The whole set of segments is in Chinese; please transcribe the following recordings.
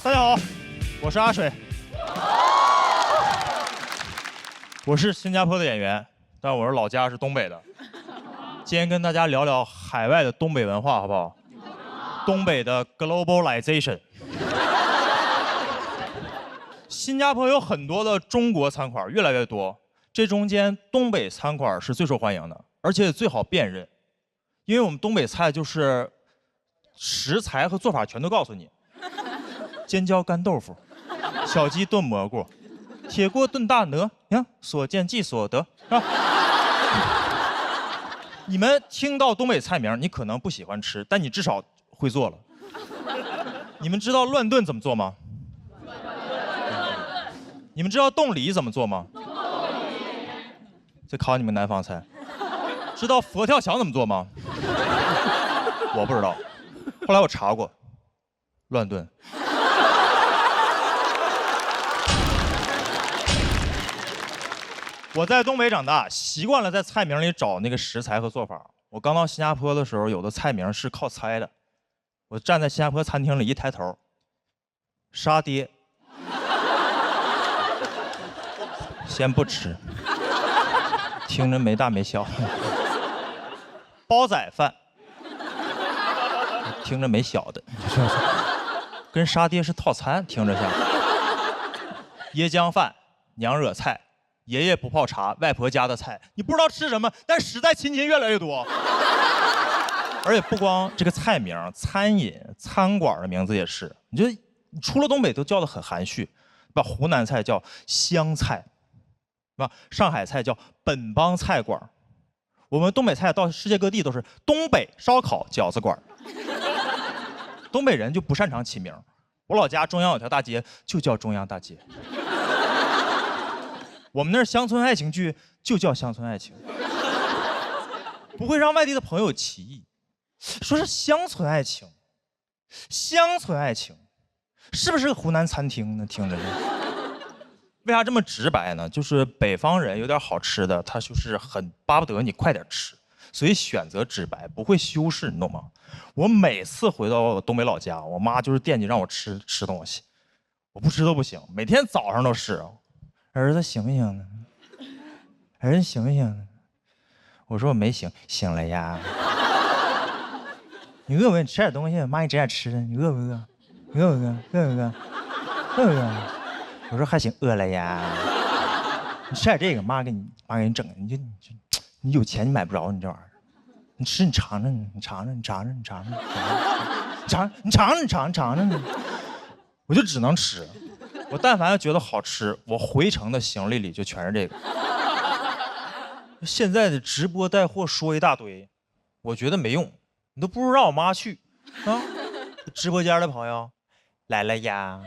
大家好，我是阿水，我是新加坡的演员，但我是老家是东北的。今天跟大家聊聊海外的东北文化，好不好？东北的 globalization。新加坡有很多的中国餐馆，越来越多。这中间东北餐馆是最受欢迎的，而且最好辨认，因为我们东北菜就是食材和做法全都告诉你。尖椒干豆腐，小鸡炖蘑菇，铁锅炖大鹅，呀，所见即所得，是吧？你们听到东北菜名，你可能不喜欢吃，但你至少会做了。你们知道乱炖怎么做吗？你们知道冻梨怎么做吗？这考你们南方菜。知道佛跳墙怎么做吗？我不知道，后来我查过，乱炖。我在东北长大，习惯了在菜名里找那个食材和做法。我刚到新加坡的时候，有的菜名是靠猜的。我站在新加坡餐厅里一抬头，沙爹，先不吃，听着没大没小。煲仔饭，听着没小的，跟沙爹是套餐，听着像。椰浆饭，娘惹菜。爷爷不泡茶，外婆家的菜，你不知道吃什么，但实在亲戚越来越多。而且不光这个菜名，餐饮、餐馆的名字也是，你觉得出了东北都叫得很含蓄，把湖南菜叫湘菜，是吧？上海菜叫本帮菜馆，我们东北菜到世界各地都是东北烧烤饺子馆。东北人就不擅长起名，我老家中央有条大街就叫中央大街。我们那儿乡村爱情剧就叫乡村爱情，不会让外地的朋友起疑，说是乡村爱情，乡村爱情，是不是个湖南餐厅呢？听着呢。为啥这么直白呢？就是北方人有点好吃的，他就是很巴不得你快点吃，所以选择直白，不会修饰，你懂吗？我每次回到我东北老家，我妈就是惦记让我吃东西，我不吃都不行，每天早上都是。儿子醒不醒呢？儿子醒不醒呢？我说我没醒，醒了呀。你饿不饿？你吃点东西，妈给你整点吃的。你饿不饿？你饿不饿？饿不饿？饿不饿？我说还行，饿了呀。你吃点这个，妈给你整。你有钱你买不着你这玩意儿，你吃你尝尝，你尝尝，你尝尝，你尝尝，你尝尝。我就只能吃。我但凡觉得好吃，我回程的行李里就全是这个。现在的直播带货说一大堆，我觉得没用，你都不如让我妈去啊。直播间的朋友来了呀，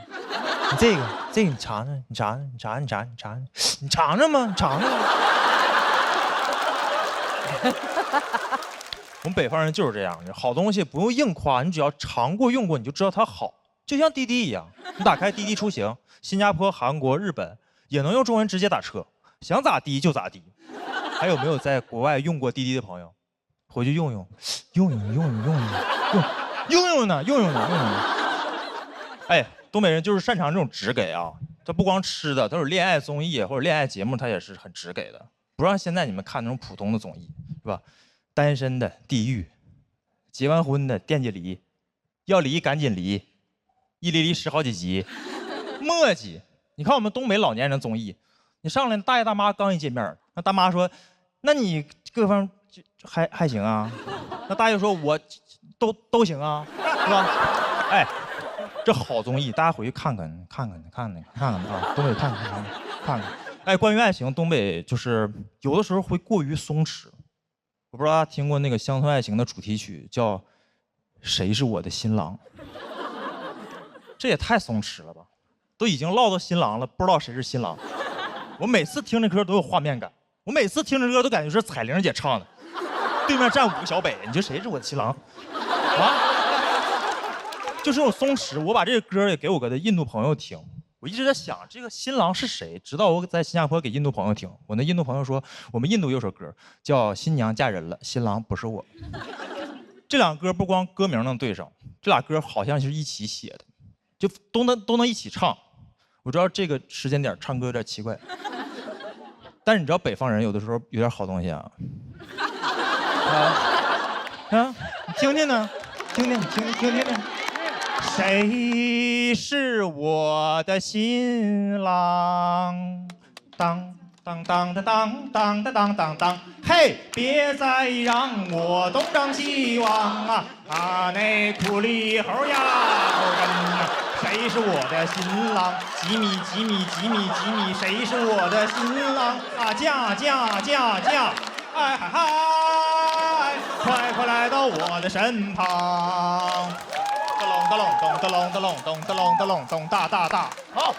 这个你尝尝，你尝尝，你尝尝，你尝尝，你尝尝吗？你尝尝。我们北方人就是这样，好东西不用硬夸，你只要尝过用过，你就知道它好。就像滴滴一样，你打开滴滴出行，新加坡、韩国、日本也能用中文直接打车，想咋滴就咋滴。还有没有在国外用过滴滴的朋友？回去用呢，用呢。哎，东北人就是擅长这种直给啊，他不光吃的，他有恋爱综艺或者恋爱节目，他也是很直给的。不让现在你们看那种普通的综艺，是吧？单身的地狱，结完婚的惦记离，要离赶紧离。一离十好几集，磨叽。你看我们东北老年人综艺，你上来大爷大妈刚一见面，那大妈说：“那你各方还行啊？”那大爷说：“我都行啊，是吧？”哎，这好综艺，大家回去看看啊，东北看看。哎，关于爱情，东北就是有的时候会过于松弛。我不知道大家听过那个乡村爱情的主题曲叫《谁是我的新郎》。这也太松弛了吧，都已经落到新郎了，不知道谁是新郎。我每次听这歌都有画面感，我每次听这歌都感觉是彩玲姐唱的，对面站5个小北，你说谁是我的新郎？啊，就是这种松弛。我把这个歌也给我的印度朋友听，我一直在想这个新郎是谁，直到我在新加坡给印度朋友听，我那印度朋友说我们印度有首歌叫《新娘嫁人了，新郎不是我》。这两歌不光歌名能对上，这俩歌好像是一起写的。就都能一起唱。我知道这个时间点唱歌有点奇怪，但是你知道北方人有的时候有点好东西啊。你听听呢，听听。谁是我的新郎？当当当当当当当当当，嘿，别再让我东张西望啊！那苦里猴呀，猴人呀，谁是我的新郎？几米，谁是我的新郎？嫁！哎嗨嗨，快来到我的身旁！咚咚大，好。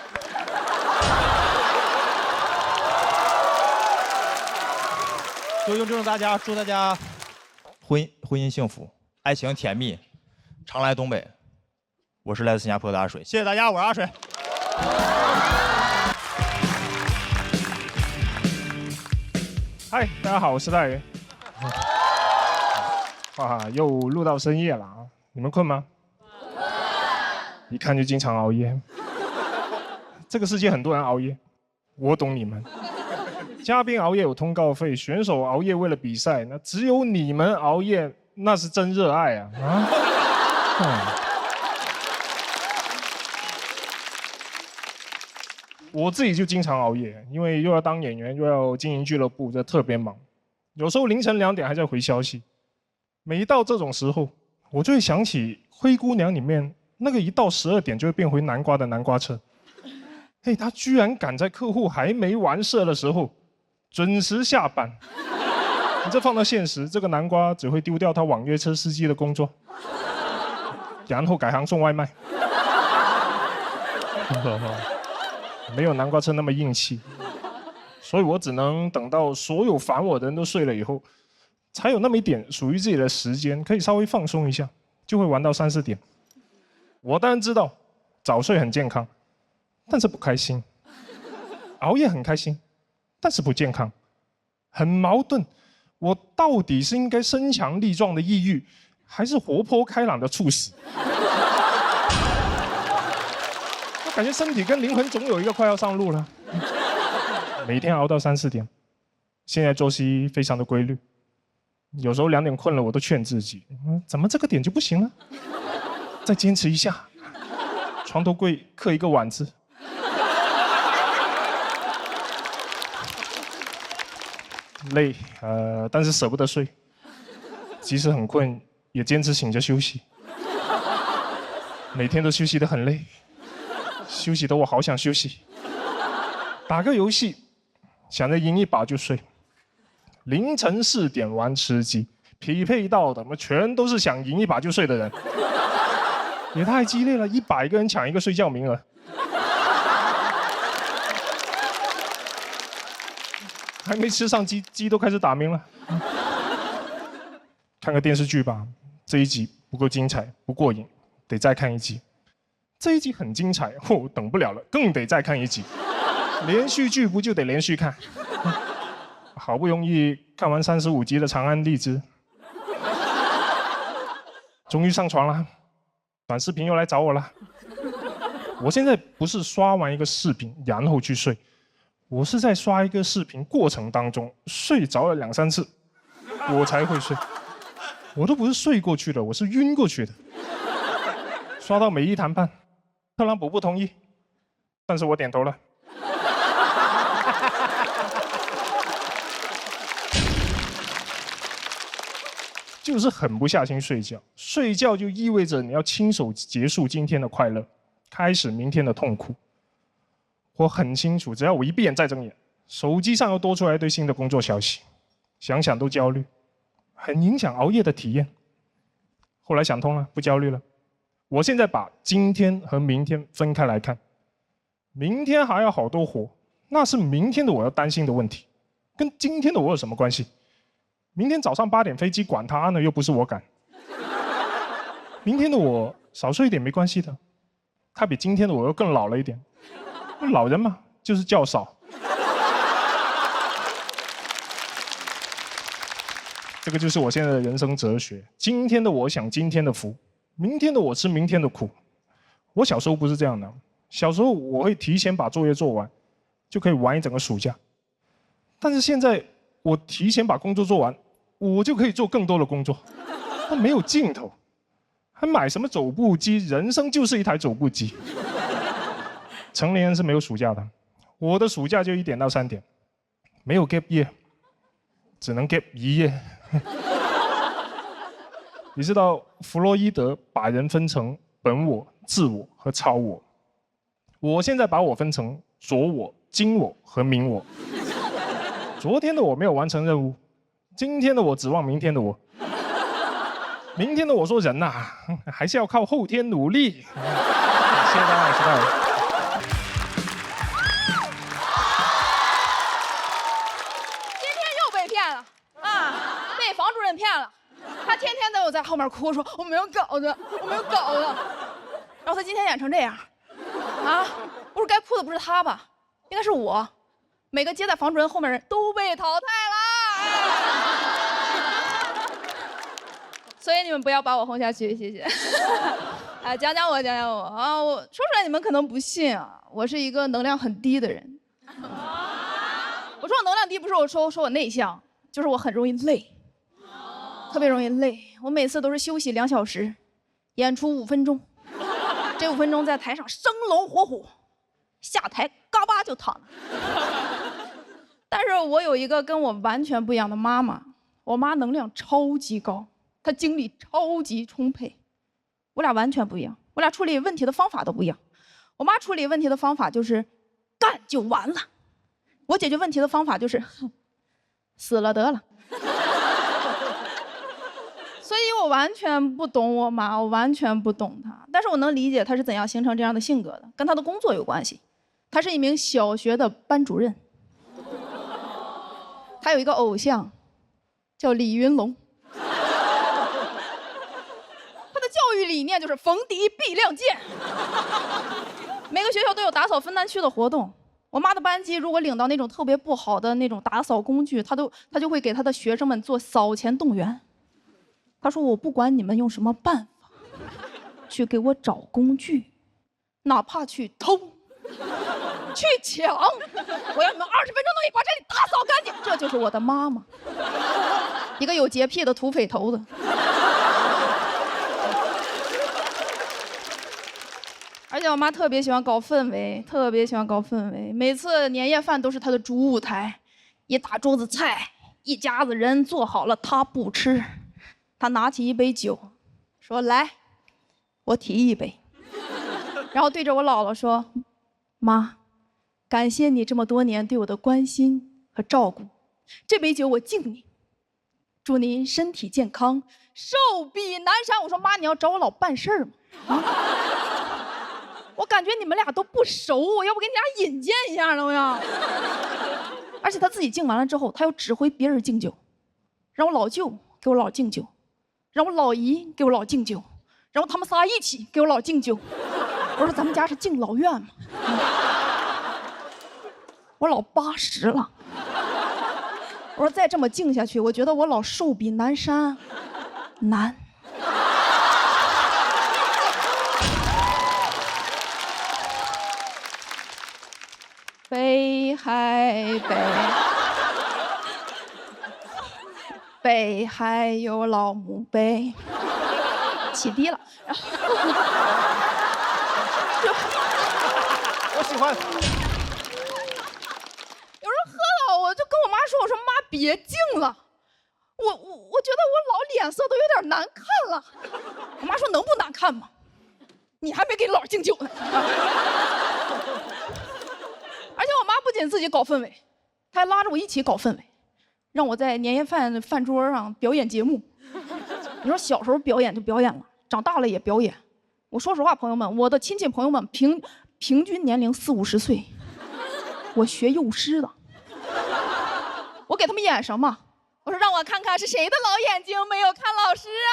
就用这种祝大家婚姻幸福，爱情甜蜜，常来东北。我是来自新加坡的阿水，谢谢大家，我是阿水。嗨，大家好，我是大鱼。哇，又录到深夜了啊！你们困吗？一看就经常熬夜。这个世界很多人熬夜，我懂你们。嘉宾熬夜有通告费，选手熬夜为了比赛，那只有你们熬夜，那是真热爱啊！我自己就经常熬夜，因为又要当演员，又要经营俱乐部，这特别忙。有时候凌晨2点还在回消息。每到这种时候，我就会想起《灰姑娘》里面那个一到12点就会变回南瓜的南瓜车。嘿，他居然赶在客户还没完事的时候准时下班。你这放到现实，这个南瓜只会丢掉他网约车司机的工作，然后改行送外卖。没有南瓜车那么硬气，所以我只能等到所有烦我的人都睡了以后，才有那么一点属于自己的时间，可以稍微放松一下，就会玩到3、4点。我当然知道早睡很健康，但是不开心；熬夜很开心，但是不健康，很矛盾。我到底是应该身强力壮的抑郁，还是活泼开朗的猝死？我感觉身体跟灵魂总有一个快要上路了。每天熬到3、4点，现在作息非常的规律。有时候2点困了，我都劝自己，怎么这个点就不行了？再坚持一下，床头柜刻一个碗字。累，但是舍不得睡，即使很困，也坚持醒着休息。每天都休息得很累，休息得我好想休息。打个游戏，想着赢一把就睡。凌晨4点玩吃鸡，匹配到的全都是想赢一把就睡的人，也太激烈了，100个人抢一个睡觉名额。还没吃上鸡，鸡都开始打鸣了。看个电视剧吧，这一集不够精彩，不过瘾，得再看一集。这一集很精彩，等不了了，更得再看一集。连续剧不就得连续看？好不容易看完35集的《长安荔枝》，终于上床了。短视频又来找我了。我现在不是刷完一个视频然后去睡。我是在刷一个视频过程当中睡着了2、3次，我才会睡。我都不是睡过去的，我是晕过去的。刷到美一谈判，特朗普不同意，但是我点头了。就是狠不下心睡觉，睡觉就意味着你要亲手结束今天的快乐，开始明天的痛苦。我很清楚，只要我一闭眼再睁眼，手机上又多出来一堆新的工作消息，想想都焦虑，很影响熬夜的体验。后来想通了，不焦虑了。我现在把今天和明天分开来看，明天还有好多活，那是明天的我要担心的问题，跟今天的我有什么关系？明天早上8点飞机，管他呢，又不是我赶。明天的我少睡一点没关系的，他比今天的我又更老了一点。老人嘛，就是觉少。这个就是我现在的人生哲学。今天的我享今天的福，明天的我吃明天的苦。我小时候不是这样的，小时候我会提前把作业做完，就可以玩一整个暑假。但是现在我提前把工作做完，我就可以做更多的工作，它没有尽头。还买什么走步机？人生就是一台走步机。成年人是没有暑假的，我的暑假就1点到3点，没有 gap year， 只能 gap 1夜。你知道弗洛伊德把人分成本我、自我和超我，我现在把我分成昨我、今我和明我。昨天的我没有完成任务，今天的我指望明天的我，明天的我说人呐、还是要靠后天努力。谢谢大家，谢谢大家。被房主任骗了，他天天都有在后面哭说我没有稿子，我没有稿子。然后他今天演成这样，啊，不是该哭的不是他吧？应该是我。每个接在房主任后面人都被淘汰了，所以你们不要把我轰下去，谢谢。啊，讲讲我啊，我说出来你们可能不信啊，我是一个能量很低的人。我说我能量低，不是我说我内向，就是我很容易累。特别容易累，我每次都是休息2小时，演出5分钟，这5分钟在台上生龙活虎，下台嘎巴就躺了。但是我有一个跟我完全不一样的妈妈，我妈能量超级高，她精力超级充沛，我俩完全不一样，我俩处理问题的方法都不一样。我妈处理问题的方法就是干就完了，我解决问题的方法就是死了得了。所以我完全不懂我妈，我完全不懂她，但是我能理解她是怎样形成这样的性格的，跟她的工作有关系。她是一名小学的班主任，她有一个偶像，叫李云龙。她的教育理念就是逢敌必亮剑。每个学校都有打扫分担区的活动，我妈的班级如果领到那种特别不好的那种打扫工具，她就会给她的学生们做扫前动员。他说：“我不管你们用什么办法，去给我找工具，哪怕去偷、去抢，我要你们20分钟内把这里打扫干净。”这就是我的妈妈，一个有洁癖的土匪头子。而且我妈特别喜欢搞氛围，特别喜欢搞氛围。每次年夜饭都是她的主舞台，一大桌子菜，一家子人做好了，她不吃。他拿起一杯酒，说：“来，我提一杯。”然后对着我姥姥说：“妈，感谢你这么多年对我的关心和照顾，这杯酒我敬你，祝您身体健康，寿比南山。”我说：“妈，你要找我姥办事儿吗？啊，我感觉你们俩都不熟，我要不给你俩引荐一下呢？我要。”而且他自己敬完了之后，他又指挥别人敬酒，让我老舅给我姥敬酒。让我老姨给我姥敬酒，然后他们仨一起给我姥敬酒。我说咱们家是敬老院嘛。我姥80了，我说再这么敬下去，我觉得我姥寿比南山难。北海北海有老墓碑，起低了。我喜欢。有人喝了，我就跟我妈说：“我说妈，别敬了，我觉得我老脸色都有点难看了。”我妈说：“能不难看吗？你还没给姥敬酒呢。”而且我妈不仅自己搞氛围，她还拉着我一起搞氛围。让我在年夜饭桌上表演节目。你说小时候表演就表演了，长大了也表演。我说实话，朋友们，我的亲戚朋友们平均年龄40、50岁，我学幼师的。我给他们演什么？我说让我看看是谁的老眼睛没有看老师啊！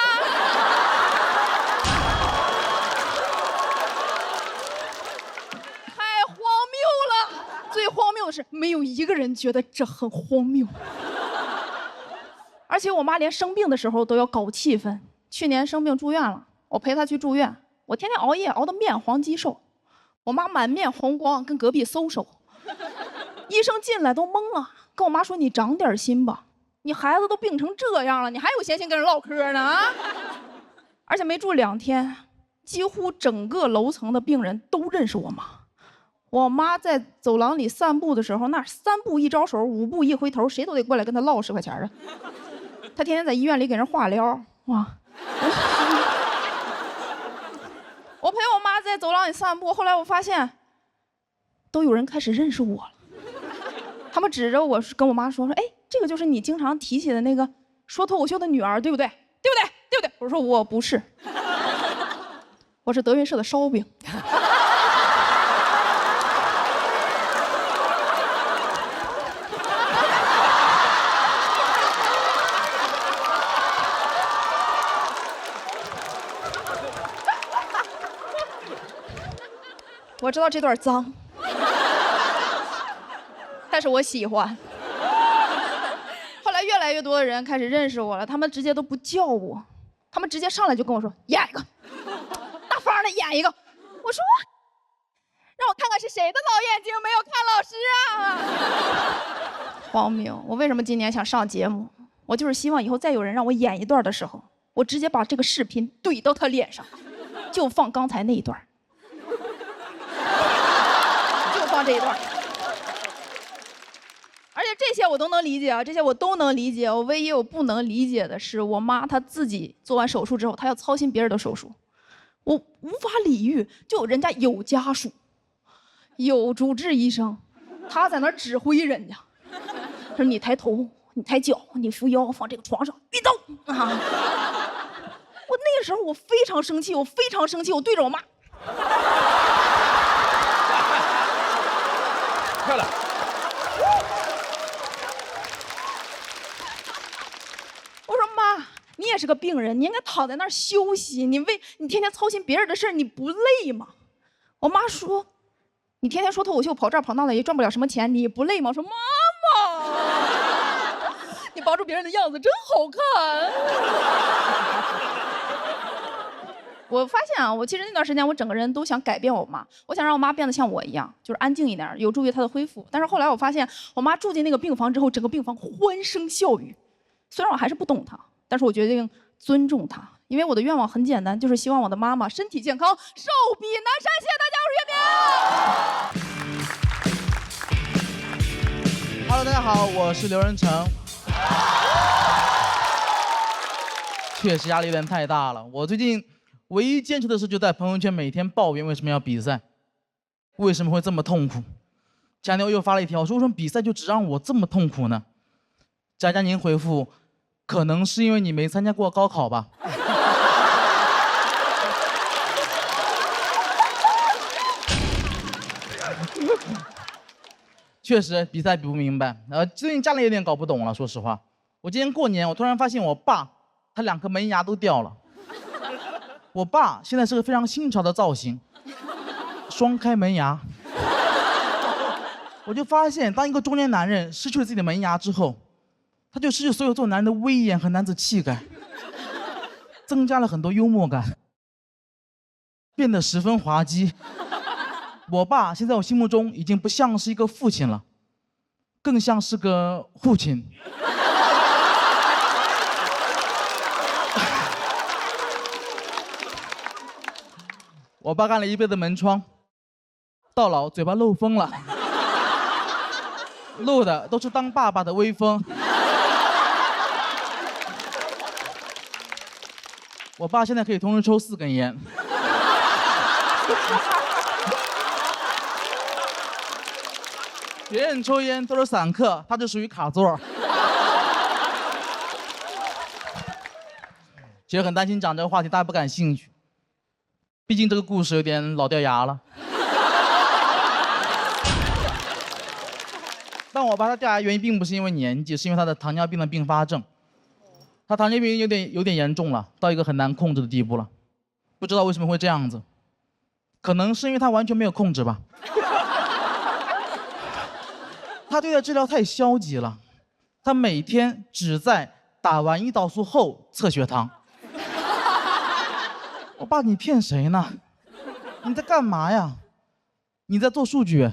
太荒谬了！最荒谬的是，没有一个人觉得这很荒谬。而且我妈连生病的时候都要搞气氛。去年生病住院了，我陪她去住院，我天天熬夜熬得面黄肌瘦，我妈满面红光，跟隔壁搜手。医生进来都懵了，跟我妈说：“你长点心吧，你孩子都病成这样了，你还有闲心跟人唠嗑呢啊！”而且没住2天，几乎整个楼层的病人都认识我妈。我妈在走廊里散步的时候，那3步一招手，5步一回头，谁都得过来跟她唠10块钱啊。她天天在医院里给人化疗，哇！我陪我妈在走廊里散步，后来我发现，都有人开始认识我了。他们指着我跟我妈说：“哎，这个就是你经常提起的那个说脱口秀的女儿，对不对？对不对？对不对？”我说：“我不是，我是德云社的烧饼。”我知道这段脏，但是我喜欢。后来越来越多的人开始认识我了，他们直接都不叫我，他们直接上来就跟我说：“演一个，大方的演一个。”我说：“让我看看是谁的老眼睛没有看老师啊！”荒谬！我为什么今年想上节目？我就是希望以后再有人让我演一段的时候，我直接把这个视频怼到他脸上，就放刚才那一段。这一段，而且这些我都能理解啊，这些我都能理解。我唯一我不能理解的是，我妈她自己做完手术之后，她要操心别人的手术，我无法理喻。就人家有家属，有主治医生，她在那儿指挥人家，说你抬头，你抬脚，你扶腰，放这个床上，运动啊！我那个时候我非常生气，我非常生气，我对着我妈。漂亮！我说妈，你也是个病人，你应该躺在那儿休息。你天天操心别人的事儿，你不累吗？我妈说，你天天说脱口秀，跑这儿跑那的，也赚不了什么钱，你不累吗？我说妈妈，你帮助别人的样子真好看。我发现啊，我其实那段时间我整个人都想改变我妈，我想让我妈变得像我一样，就是安静一点，有助于她的恢复。但是后来我发现，我妈住进那个病房之后，整个病房欢声笑语。虽然我还是不懂她，但是我决定尊重她，因为我的愿望很简单，就是希望我的妈妈身体健康，寿比南山。谢谢大家，我是岳明。Hello， 大家好，我是刘仁成。确实压力有点太大了，我最近唯一坚持的事就在朋友圈每天抱怨为什么要比赛，为什么会这么痛苦。前天我又发了一条，说为什么比赛就只让我这么痛苦呢？佳佳您回复，可能是因为你没参加过高考吧。确实比赛比不明白，最近家里有点搞不懂了。说实话，我今年过年，我突然发现我爸他2颗门牙都掉了。我爸现在是个非常新潮的造型，双开门牙。我就发现，当一个中年男人失去了自己的门牙之后，他就失去所有做男人的威严和男子气概，增加了很多幽默感，变得十分滑稽。我爸现在我心目中已经不像是一个父亲了，更像是个父亲。我爸干了一辈子门窗，到老嘴巴漏风了，漏的都是当爸爸的威风。我爸现在可以同时抽4根烟。别人抽烟都是散客，他就属于卡座。其实很担心讲这个话题大家不感兴趣，毕竟这个故事有点老掉牙了。但我爸他掉牙原因并不是因为年纪，是因为他的糖尿病的并发症。他糖尿病有点严重了，到一个很难控制的地步了。不知道为什么会这样子，可能是因为他完全没有控制吧。他对待治疗太消极了，他每天只在打完胰岛素后测血糖。我爸，你骗谁呢？你在干嘛呀？你在做数据。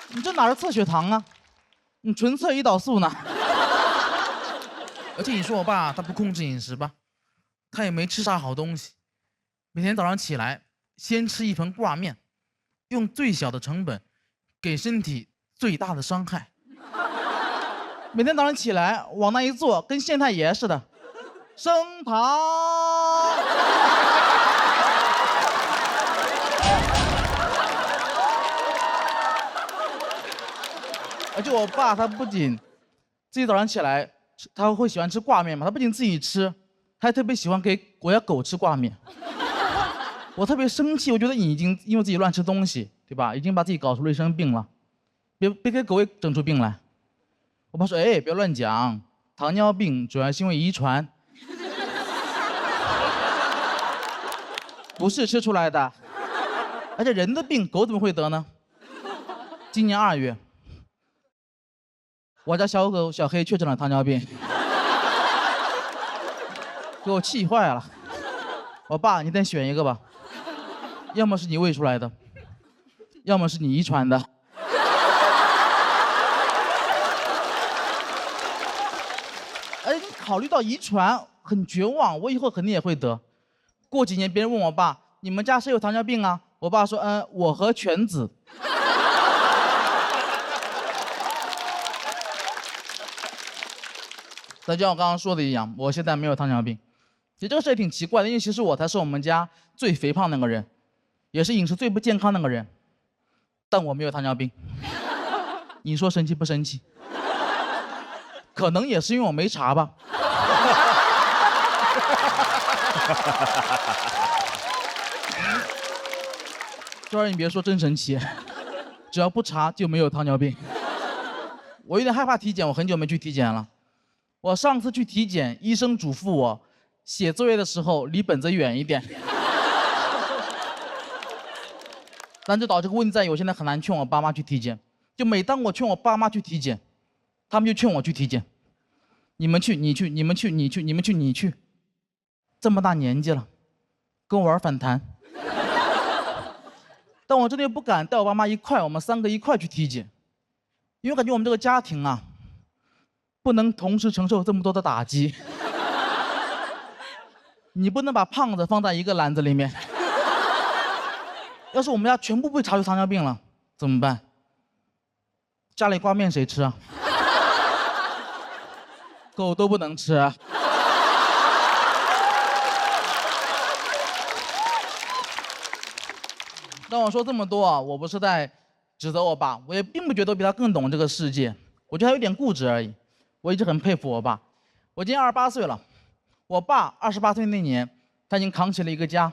你这哪是测血糖啊？你纯测胰岛素呢。而且你说我爸他不控制饮食吧，他也没吃啥好东西，每天早上起来先吃一盆挂面，用最小的成本给身体最大的伤害。每天早上起来往那一坐，跟县太爷似的，升堂。而且我爸他不仅自己早上起来他会喜欢吃挂面嘛，他不仅自己吃，他还特别喜欢给我家狗吃挂面。我特别生气，我觉得你已经因为自己乱吃东西，对吧？已经把自己搞出了一身病了，别给狗也整出病来。我爸说：“哎，别乱讲，糖尿病主要是因为遗传，不是吃出来的。而且人的病，狗怎么会得呢？”今年2月，我家小狗小黑确诊了糖尿病，给我气坏了。我爸，你得选一个吧，要么是你喂出来的，要么是你遗传的。哎，你考虑到遗传，很绝望，我以后肯定也会得。过几年别人问我爸，你们家谁有糖尿病啊？我爸说，我和犬子。但就像我刚刚说的一样，我现在没有糖尿病。其实这个事也挺奇怪的，因为其实我才是我们家最肥胖那个人，也是饮食最不健康那个人，但我没有糖尿病。你说神奇不神奇？可能也是因为我没查吧。这玩意儿你别说，真神奇，只要不查就没有糖尿病。我有点害怕体检，我很久没去体检了。我上次去体检，医生嘱咐我写作业的时候离本子远一点。但这导致个问题在于，我现在很难劝我爸妈去体检。就每当我劝我爸妈去体检，他们就劝我去体检。你们去，你去，你们去，你去，你们去，你去。这么大年纪了，跟我玩反弹。但我真的又不敢带我爸妈我们3个一块去体检，因为我感觉我们这个家庭啊，不能同时承受这么多的打击。你不能把胖子放在一个篮子里面。要是我们家全部被查出糖尿病了，怎么办？家里挂面谁吃啊？狗都不能吃啊。但我说这么多啊，我不是在指责我爸，我也并不觉得我比他更懂这个世界，我觉得他有点固执而已。我一直很佩服我爸。我今年28岁了，我爸28岁那年，他已经扛起了一个家，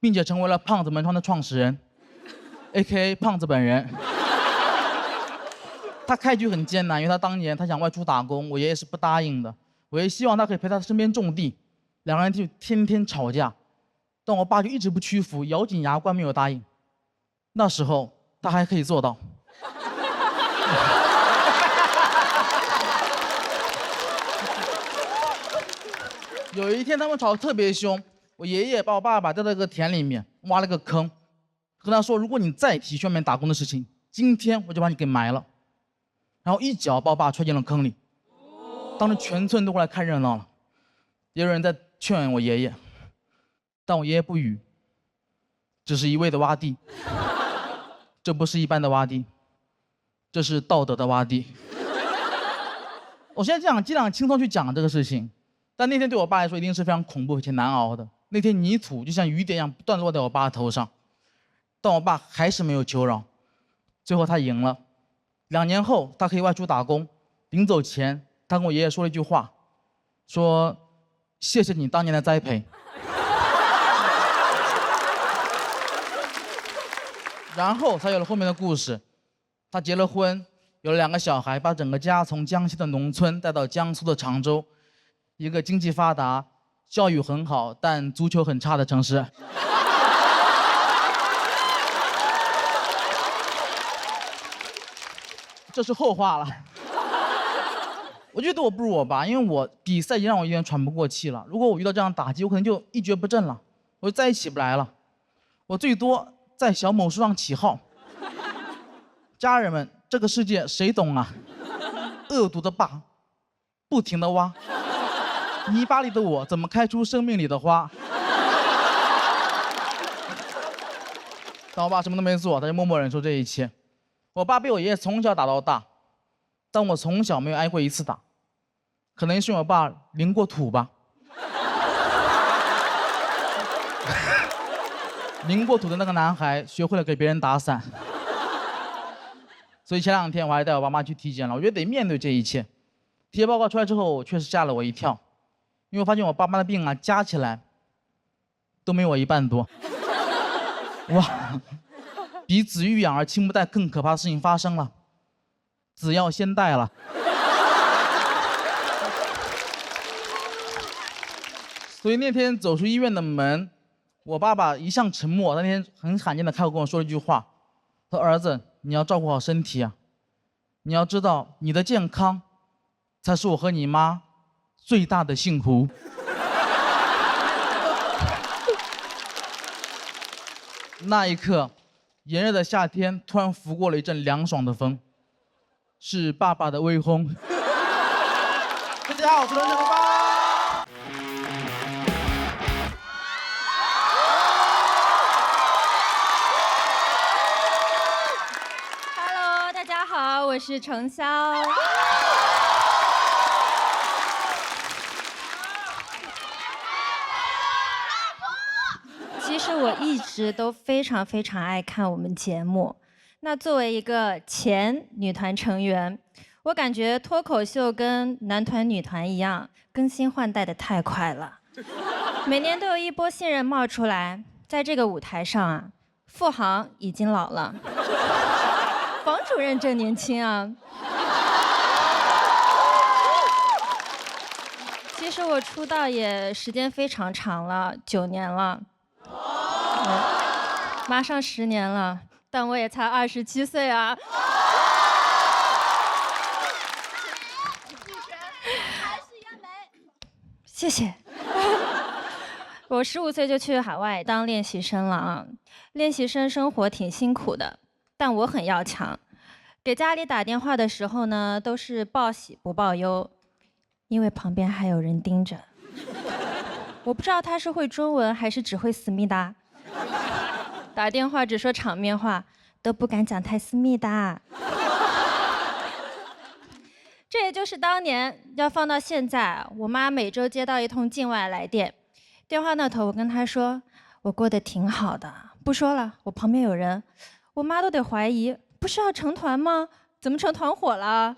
并且成为了胖子门窗的创始人 ，A.K.A. 胖子本人。他开局很艰难，因为他当年他想外出打工，我爷爷是不答应的。我也希望他可以陪他身边种地，2个人就天天吵架，但我爸就一直不屈服，咬紧牙关没有答应。那时候他还可以做到。有一天他们吵得特别凶，我爷爷把我爸爸带到一个田里面，挖了个坑，跟他说：“如果你再提去外面打工的事情，今天我就把你给埋了。”然后一脚把我爸踹进了坑里。当时全村都过来看热闹了，也有人在劝我爷爷，但我爷爷不语，只是一味的挖地。这不是一般的挖地，这是道德的挖地。我现在尽量轻松去讲这个事情，但那天对我爸来说一定是非常恐怖且难熬的。那天泥土就像雨点一样不断落在我爸的头上，但我爸还是没有求饶，最后他赢了。2年后，他可以外出打工，临走前，他跟我爷爷说了一句话，说：“谢谢你当年的栽培。”然后才有了后面的故事。他结了婚，有了2个小孩，把整个家从江西的农村带到江苏的常州，一个经济发达、教育很好但足球很差的城市。这是后话了。我觉得我不如我爸，因为我比赛已经让我有点喘不过气了。如果我遇到这样打击，我可能就一蹶不振了，我就再也起不来了。我最多在小某书上起号。家人们，这个世界谁懂啊？恶毒的爸，不停地挖，泥巴里的我怎么开出生命里的花？但我爸什么都没做，他就默默忍受这一切。我爸被我爷爷从小打到大，但我从小没有挨过一次打，可能是因为我爸领过土吧。领过土的那个男孩学会了给别人打伞。所以前2天我还带我爸妈去体检了，我觉得得面对这一切。体检报告出来之后，确实吓了我一跳，因为我发现我爸妈的病啊加起来都没我一半多。哇，比子欲养而亲不待更可怕的事情发生了，子要先带了。所以那天走出医院的门，我爸爸一向沉默，那天很罕见的开口跟我说了一句话，他说：“儿子，你要照顾好身体啊，你要知道你的健康才是我和你妈最大的幸福。”那一刻，炎热的夏天突然拂过了一阵凉爽的风，是爸爸的微风。大家好，我是龙小爸。Hello， 大家好，我是程潇。其实我一直都非常爱看我们节目。那作为一个前女团成员，我感觉脱口秀跟男团、女团一样，更新换代的太快了。每年都有一波新人冒出来，在这个舞台上啊，付航已经老了，房主任正年轻啊。其实我出道也时间非常长了，9年了。马上10年了，但我也才27岁啊。谢谢。我15岁就去海外当练习生了啊。练习生生活挺辛苦的，但我很要强。给家里打电话的时候呢，都是报喜不报忧，因为旁边还有人盯着。我不知道他是会中文还是只会思密达。打电话只说场面话，都不敢讲太私密的。这也就是当年，要放到现在，我妈每周接到一通境外来电，电话那头我跟她说，我过得挺好的，不说了，我旁边有人，我妈都得怀疑，不是要成团吗？怎么成团伙了？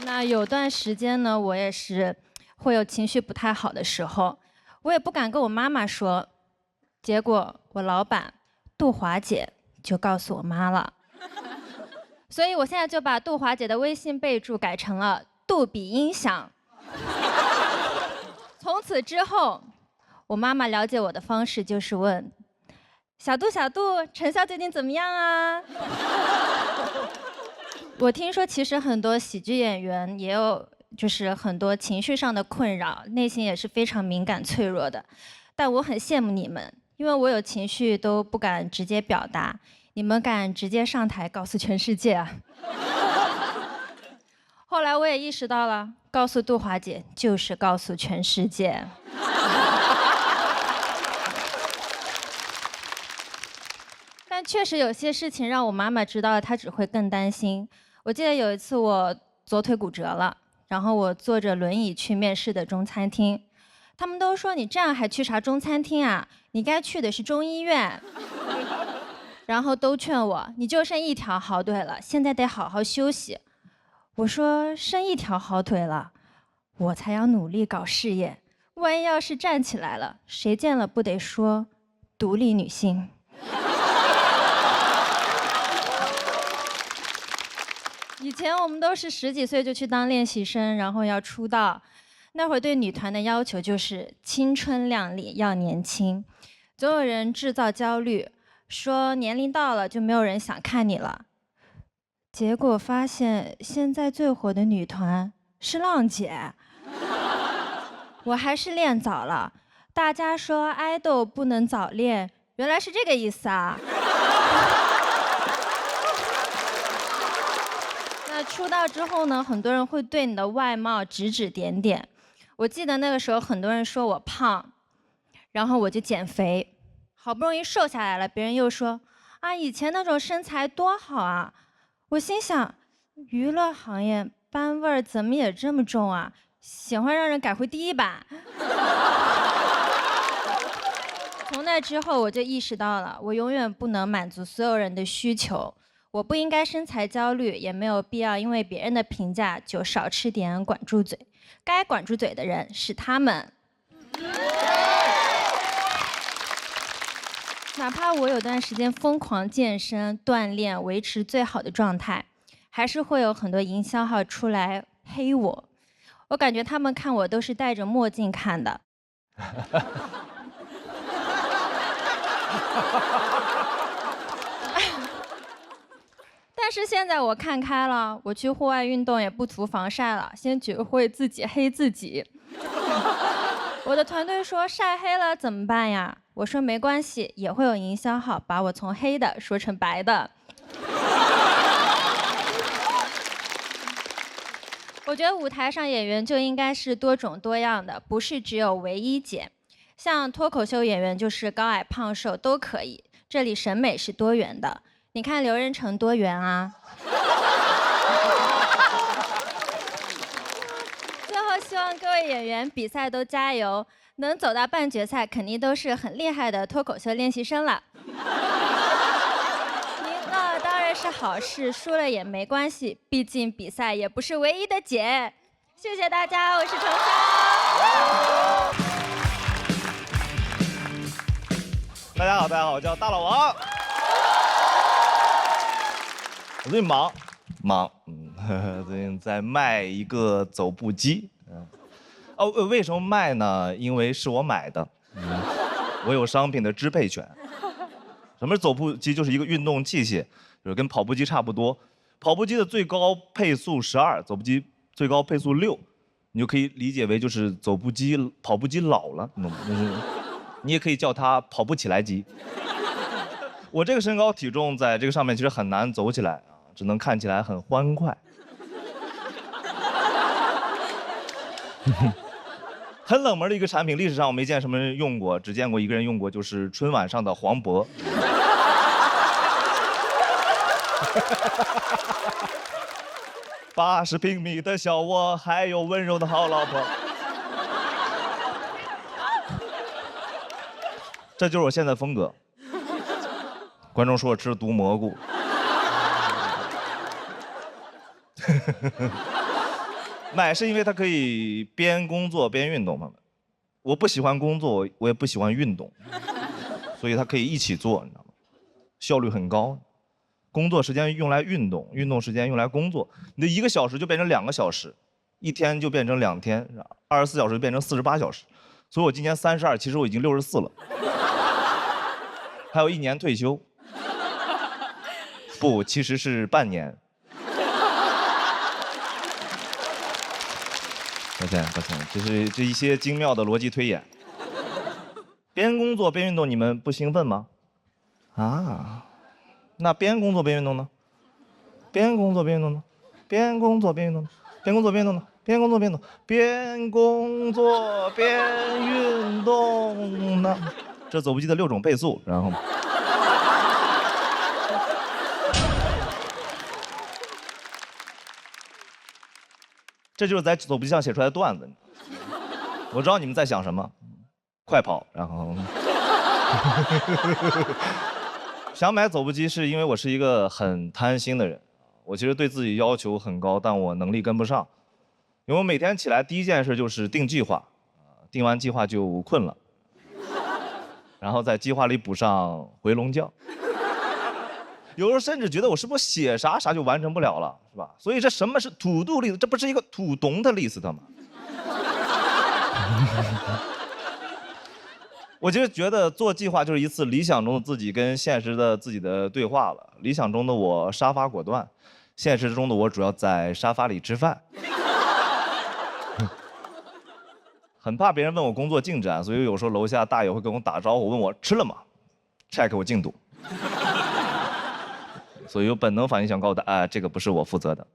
那有段时间呢，我也是会有情绪不太好的时候。我也不敢跟我妈妈说，结果我老板杜华姐就告诉我妈了，所以我现在就把杜华姐的微信备注改成了杜比音响。从此之后，我妈妈了解我的方式就是问：小杜，程潇最近怎么样啊？我听说其实很多喜剧演员也有就是很多情绪上的困扰，内心也是非常敏感脆弱的。但我很羡慕你们，因为我有情绪都不敢直接表达，你们敢直接上台告诉全世界啊。后来我也意识到了，告诉杜华姐就是告诉全世界。但确实有些事情让我妈妈知道了，她只会更担心。我记得有一次我左腿骨折了，然后我坐着轮椅去面试的中餐厅，他们都说你这样还去啥中餐厅啊？你该去的是中医院。然后都劝我，你就剩一条好腿了，现在得好好休息。我说剩一条好腿了，我才要努力搞事业，万一要是站起来了，谁见了不得说独立女性？以前我们都是10几岁就去当练习生，然后要出道。那会儿对女团的要求就是青春靓丽，要年轻。总有人制造焦虑，说年龄到了就没有人想看你了。结果发现现在最火的女团是浪姐。我还是练早了。大家说爱豆不能早恋，原来是这个意思啊。那出道之后呢，很多人会对你的外貌指指点点。我记得那个时候很多人说我胖，然后我就减肥，好不容易瘦下来了，别人又说啊，以前那种身材多好啊。我心想，娱乐行业班味儿怎么也这么重啊？喜欢让人改回第一版。从那之后，我就意识到了，我永远不能满足所有人的需求。我不应该身材焦虑，也没有必要因为别人的评价就少吃点管住嘴。该管住嘴的人是他们。哪怕我有段时间疯狂健身、锻炼，维持最好的状态，还是会有很多营销号出来黑我。我感觉他们看我都是戴着墨镜看的。但是现在我看开了，我去户外运动也不涂防晒了，先学会自己黑自己。我的团队说晒黑了怎么办呀？我说没关系，也会有营销号把我从黑的说成白的。我觉得舞台上演员就应该是多种多样的，不是只有唯一解。像脱口秀演员就是高矮胖瘦都可以，这里审美是多元的。你看刘仁成多元啊！最后希望各位演员比赛都加油，能走到半决赛肯定都是很厉害的脱口秀练习生了。赢了当然是好事，输了也没关系，毕竟比赛也不是唯一的解。谢谢大家，我是程潇。大家好，我叫大老王。我最近忙，最近在卖一个走步机。为什么卖呢？因为是我买的，我有商品的支配权。什么是走步机？就是一个运动器械，就是跟跑步机差不多。跑步机的最高配速12，走步机最高配速6，你就可以理解为就是跑步机老了，就是你也可以叫它跑不起来机。我这个身高体重在这个上面其实很难走起来啊，只能看起来很欢快。很冷门的一个产品，历史上我没见什么人用过，只见过一个人用过，就是春晚上的黄渤。80平米的小窝，还有温柔的好老婆。这就是我现在的风格。观众说我吃了毒蘑菇。买是因为它可以边工作边运动，朋友们。我不喜欢工作，我也不喜欢运动，所以它可以一起做，你知道吗？效率很高。工作时间用来运动，运动时间用来工作，你的1个小时就变成2个小时，1天就变成2天，24小时就变成48小时。所以我今年32，其实我已经64了，还有1年退休。不，其实是半年。抱歉，这一些精妙的逻辑推演。边工作边运动，你们不兴奋吗？啊，那边工作边运动呢？边工作边运动呢？边工作边运动呢？边工作边运动呢？边工作边运动，边工作边运动呢？这走步机的6种配速，然后。这就是在走步机上写出来的段子。我知道你们在想什么，快跑，然后想买走步机是因为我是一个很贪心的人，我其实对自己要求很高，但我能力跟不上。因为我每天起来第一件事就是定计划，定完计划就困了，然后在计划里补上回笼觉。有时候甚至觉得我是不是写啥就完成不了了，是吧？所以这什么是to do list？这不是一个土咚的 list 吗？我其实觉得做计划就是一次理想中的自己跟现实的自己的对话了。理想中的我杀伐果断，现实中的我主要在沙发里吃饭，很怕别人问我工作进展，所以有时候楼下大爷会跟我打招呼，问我吃了吗 ，check 我进度。所以有本能反应想告诉他，这个不是我负责的。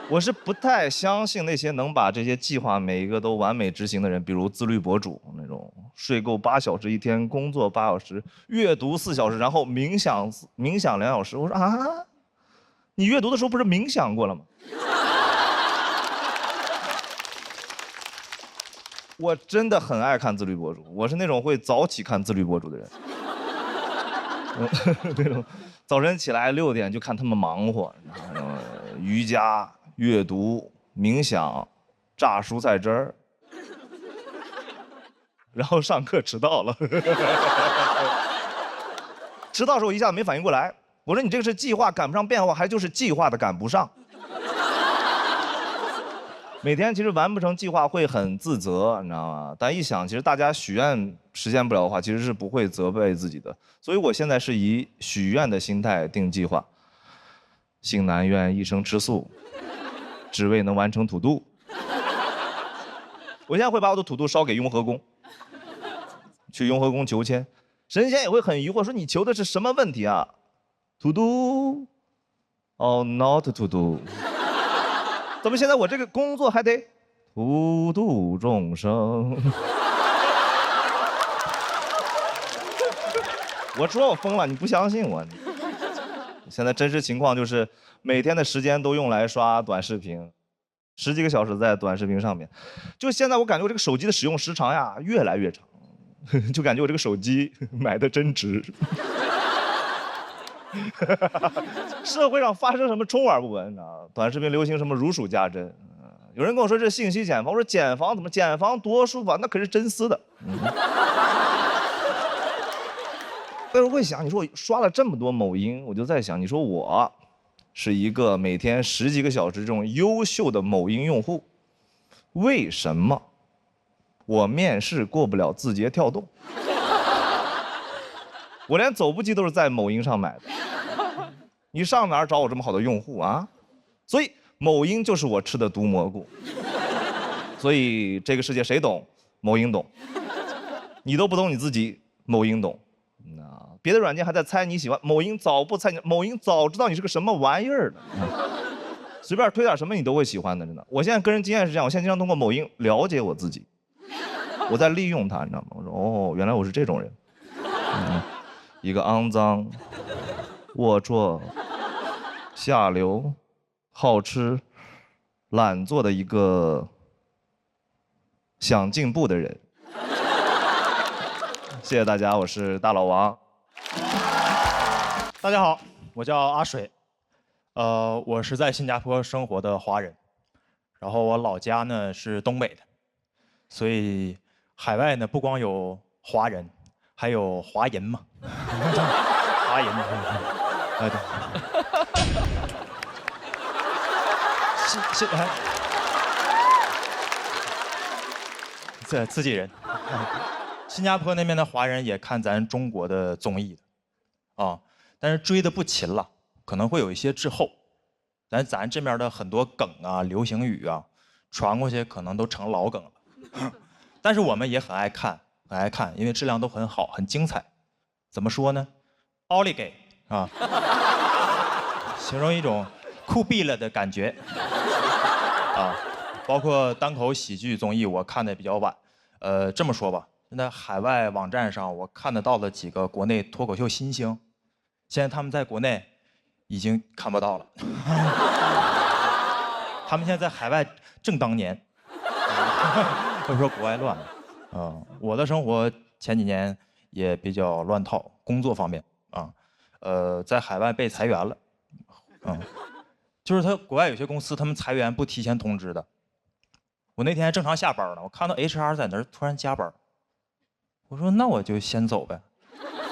我是不太相信那些能把这些计划每一个都完美执行的人，比如自律博主那种，睡够8小时一天，工作8小时，阅读4小时，然后冥想2小时。我说啊，你阅读的时候不是冥想过了吗？我真的很爱看自律博主，我是那种会早起看自律博主的人。那种早晨起来6点就看他们忙活，瑜伽、阅读、冥想、榨蔬菜汁儿，然后上课迟到了。迟到的时候我一下子没反应过来，我说你这个是计划赶不上变化，还就是计划的赶不上？每天其实完不成计划会很自责，你知道吗？但一想，其实大家许愿实现不了的话，其实是不会责备自己的。所以我现在是以许愿的心态定计划。性难愿一生吃素，只为能完成土度。我现在会把我的土度烧给雍和宫，去雍和宫求签，神仙也会很疑惑，说你求的是什么问题啊？土度，哦 ，not to do。怎么现在我这个工作还得普度众生？我说我疯了，你不相信我？现在真实情况就是每天的时间都用来刷短视频，10几个小时在短视频上面。就现在我感觉我这个手机的使用时长呀越来越长，就感觉我这个手机买的真值。社会上发生什么充耳不闻，你知道吗？短视频流行什么如数家珍。有人跟我说这是信息茧房，我说茧房怎么茧房多舒服啊，那可是真丝的。但是我会想，你说我刷了这么多某音，我就在想，你说我是一个每天10几个小时这种优秀的某音用户，为什么我面试过不了字节跳动？我连走步机都是在某音上买的，你上哪儿找我这么好的用户啊？所以某音就是我吃的毒蘑菇。所以这个世界谁懂？某音懂。你都不懂你自己，某音懂。别的软件还在猜你喜欢，某音早不猜你，某音早知道你是个什么玩意儿的。随便推点什么你都会喜欢的，真的。我现在个人经验是这样，我现在经常通过某音了解我自己，我在利用它，你知道吗？我说哦，原来我是这种人。一个肮脏、龌龊、下流、好吃、懒做的一个想进步的人。谢谢大家，我是大老王。大家好，我叫阿水，我是在新加坡生活的华人，然后我老家呢是东北的，所以海外呢不光有华人，还有华人嘛，华人，对。这自己人。新加坡那边的华人也看咱中国的综艺的，啊，但是追的不勤了，可能会有一些滞后。咱这边的很多梗啊、流行语啊，传过去可能都成老梗了。但是我们也很爱看，很爱看，因为质量都很好，很精彩。怎么说呢？奥利给啊，形容一种酷毙了的感觉啊。包括单口喜剧综艺，我看的比较晚。这么说吧。现在海外网站上我看得到的几个国内脱口秀新星，现在他们在国内已经看不到了。他们现在在海外正当年，或者说国外乱了。我的生活前几年也比较乱套，工作方面啊，在海外被裁员了，就是国外有些公司他们裁员不提前通知的。我那天还正常下班呢，我看到 HR 在那儿突然加班。我说那我就先走呗，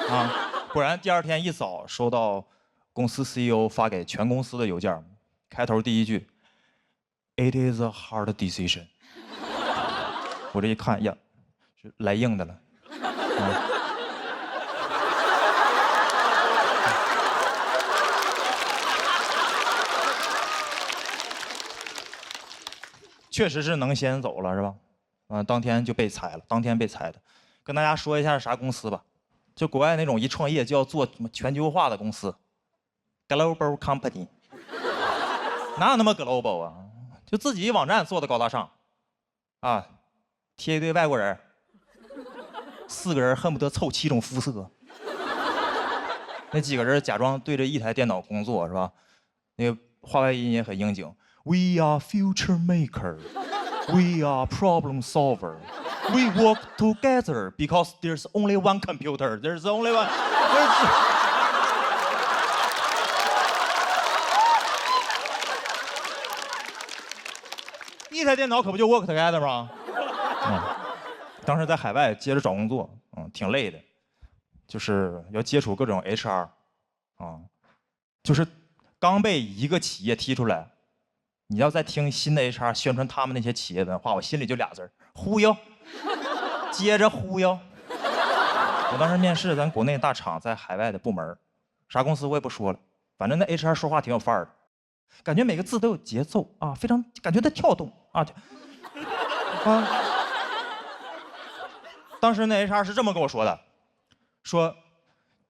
啊，果然第2天一早收到公司 CEO 发给全公司的邮件，开头第一句 ，It is a hard decision。我这一看呀，是来硬的了。确实是能先走了，是吧？当天就被裁了，当天被裁的。跟大家说一下是啥公司吧，就国外那种一创业就要做什么全球化的公司 ，global company， 哪有那么 global 啊？就自己网站做的高大上，啊，贴一堆外国人，4个人恨不得凑7种肤色，那几个人假装对着一台电脑工作，是吧？那个话外音也很应景 ，We are future maker。We are problem solver. We work together because there's only one computer. There's only one. 一台电脑可不就 work together 吗？当时在海外接着找工作，挺累的，就是要接触各种 HR，就是刚被一个企业踢出来。你要再听新的 HR 宣传他们那些企业文化，我心里就俩字儿：忽悠，接着忽悠。我当时面试咱国内大厂在海外的部门，啥公司我也不说了，反正那 HR 说话挺有范儿的，感觉每个字都有节奏啊，非常感觉在跳动啊。当时那 HR 是这么跟我说的，说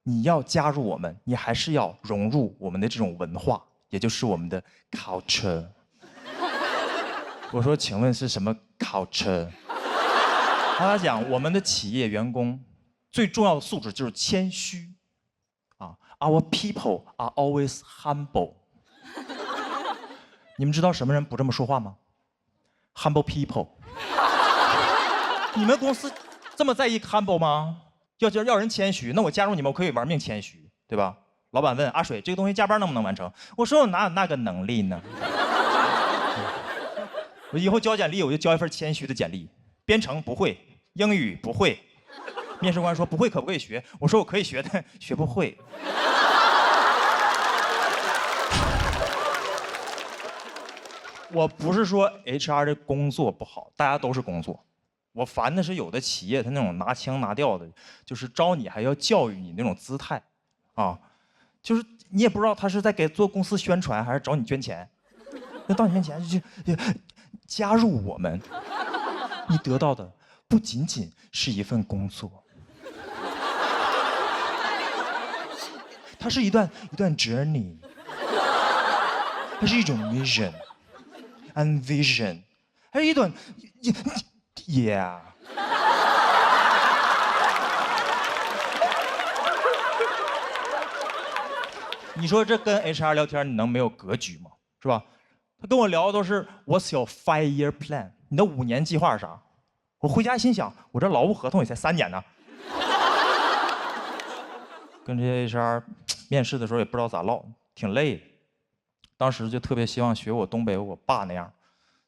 你要加入我们，你还是要融入我们的这种文化，也就是我们的 culture。我说，请问是什么 culture？ 他讲我们的企业员工最重要的素质就是谦虚啊。Our people are always humble。你们知道什么人不这么说话吗 ？Humble people。你们公司这么在意 humble 吗？要人谦虚，那我加入你们，我可以玩命谦虚，对吧？老板问阿水，这个东西加班能不能完成？我说我哪有那个能力呢？我以后交简历，我就交一份谦虚的简历。编程不会，英语不会。面试官说不会可不可以学？我说我可以学，但学不会。我不是说 HR 的工作不好，大家都是工作。我烦的是有的企业他那种拿腔拿调的，就是招你还要教育你那种姿态，啊，就是你也不知道他是在给做公司宣传，还是找你捐钱。那到你面前就加入我们，你得到的不仅仅是一份工作，它是一段 journey， 它是一种 mission and vision， 还是一段 yeah。你说这跟 HR 聊天，你能没有格局吗？是吧？他跟我聊的都是 What's your 5-year plan？ 你的5年计划是啥？我回家心想，我这劳务合同也才3年呢。跟这些 HR 面试的时候也不知道咋唠，挺累的。当时就特别希望学我东北我爸那样，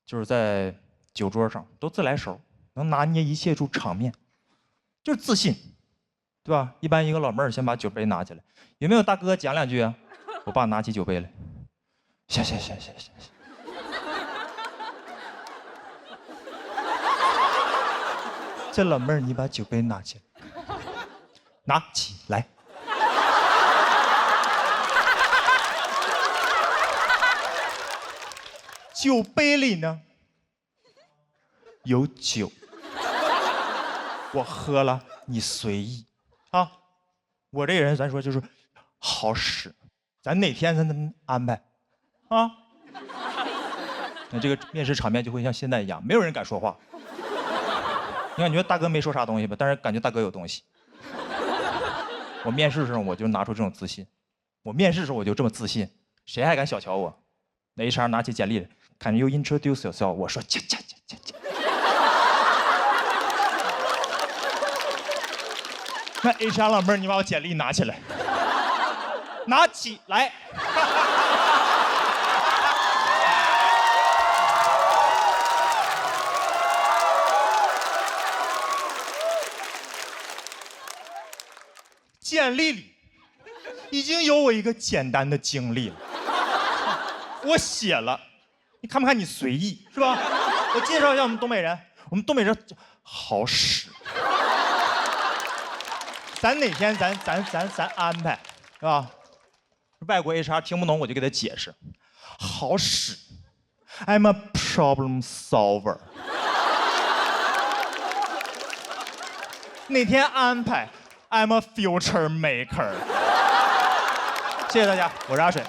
就是在酒桌上都自来熟，能拿捏一切住场面，就是自信，对吧？一般一个老妹儿先把酒杯拿起来，有没有大哥讲2句啊？我爸拿起酒杯来，行。这老妹儿，你把酒杯拿起来，拿起来。酒杯里呢有酒，我喝了，你随意啊。我这个人咱说就是好使，咱哪天咱能安排啊？那这个面试场面就会像现在一样，没有人敢说话。你感觉大哥没说啥东西吧，但是感觉大哥有东西。我面试的时候我就拿出这种自信，我面试的时候我就这么自信，谁还敢小瞧我？那 HR 拿起简历来 ，Can you introduce yourself？ 我说切。那 HR 老妹儿，你把我简历拿起来，拿起来。简历里已经有我一个简单的经历了，我写了，你看不看？你随意是吧？我介绍一下我们东北人，我们东北人好使，咱哪天咱安排，是吧？外国 HR 听不懂我就给他解释，好使， I'm a problem solver。哪天安排？I'm a future maker。谢谢大家，我是阿水。